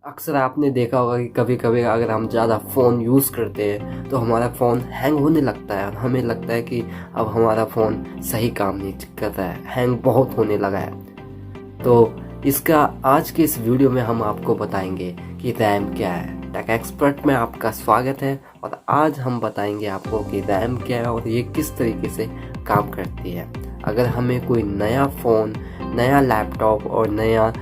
अक्सर आपने देखा होगा कि कभी कभी अगर हम ज़्यादा फ़ोन यूज़ करते हैं तो हमारा फ़ोन हैंग होने लगता है और हमें लगता है कि अब हमारा फ़ोन सही काम नहीं कर रहा है, हैंग बहुत होने लगा है। तो इसका आज के इस वीडियो में हम आपको बताएंगे कि रैम क्या है। टेक एक्सपर्ट में आपका स्वागत है और आज हम बताएंगे आपको कि रैम क्या है और ये किस तरीके से काम करती है। अगर हमें कोई नया फ़ोन, नया लैपटॉप और नया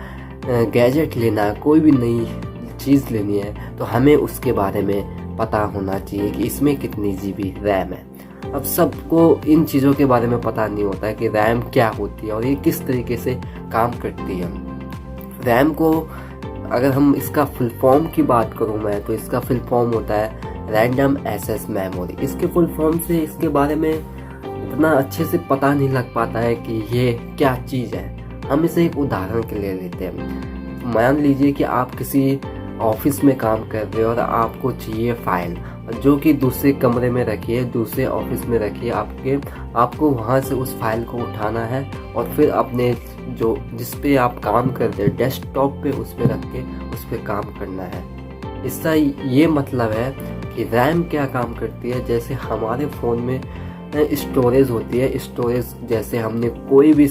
गैजेट लेना है, कोई भी नई चीज़ लेनी है तो हमें उसके बारे में पता होना चाहिए कि इसमें कितनी जीबी रैम है। अब सबको इन चीज़ों के बारे में पता नहीं होता है कि रैम क्या होती है और ये किस तरीके से काम करती है। रैम को अगर हम इसका फुल फॉर्म की बात करूँ मैं तो इसका फुल फॉर्म होता है रैंडम एक्सेस मेमोरी। इसके फुल फॉर्म से इसके बारे में इतना अच्छे से पता नहीं लग पाता है कि ये क्या चीज़ है। हम इसे एक उदाहरण के लिए लेते हैं। मान लीजिए कि आप किसी ऑफिस में काम कर रहे हो और आपको चाहिए फाइल जो कि दूसरे कमरे में रखी है, दूसरे ऑफिस में रखी है। आपको वहाँ से उस फाइल को उठाना है और फिर अपने जो जिस पे आप काम करते हैं डेस्कटॉप पे उस पर रख के उस पर काम करना है। इसका ये मतलब है कि रैम क्या काम करती है। जैसे हमारे फ़ोन में स्टोरेज होती है, स्टोरेज जैसे हमने कोई भी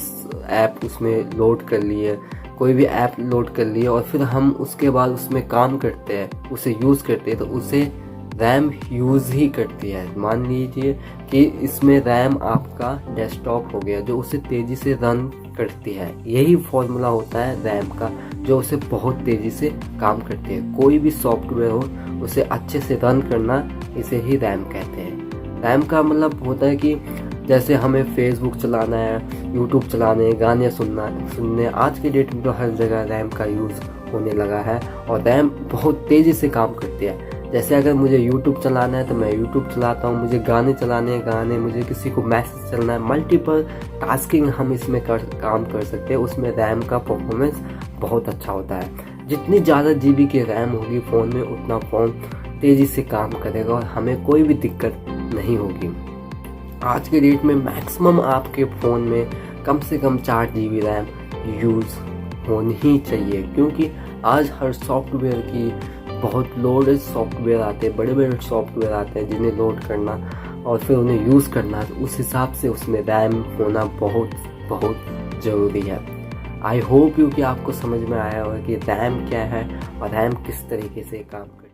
ऐप उसमें लोड कर लिए, कोई भी ऐप लोड कर लिए और फिर हम उसके बाद उसमें काम करते हैं, उसे यूज़ करते हैं तो उसे रैम यूज़ ही करती है। मान लीजिए कि इसमें रैम आपका डेस्कटॉप हो गया जो उसे तेज़ी से रन करती है। यही फॉर्मूला होता है रैम का जो उसे बहुत तेज़ी से काम करती है। कोई भी सॉफ्टवेयर हो उसे अच्छे से रन करना, इसे ही रैम कहते हैं। रैम का मतलब होता है कि जैसे हमें फेसबुक चलाना है, यूट्यूब चलाने, गाने सुनने आज के डेट में तो हर जगह रैम का यूज़ होने लगा है और रैम बहुत तेज़ी से काम करती है। जैसे अगर मुझे यूट्यूब चलाना है तो मैं यूट्यूब चलाता हूँ, मुझे गाने चलाने हैं गाने, मुझे किसी को मैसेज चलना है, मल्टीपल टास्किंग हम इसमें काम कर सकते हैं। उसमें रैम का परफॉर्मेंस बहुत अच्छा होता है। जितनी ज़्यादा जीबी की रैम होगी फ़ोन में उतना फ़ोन तेज़ी से काम करेगा और हमें कोई भी दिक्कत नहीं होगी। आज के डेट में मैक्सिमम आपके फ़ोन में कम से कम 4 जीबी रैम यूज़ होनी ही चाहिए, क्योंकि आज हर सॉफ्टवेयर की बहुत लोडेड सॉफ्टवेयर आते हैं, बड़े बड़े सॉफ्टवेयर आते हैं जिन्हें लोड करना और फिर उन्हें यूज़ करना, तो उस हिसाब से उसमें रैम होना बहुत बहुत ज़रूरी है। आई होप यू कि आपको समझ में आया होगा कि रैम क्या है और रैम किस तरीके से काम करता है।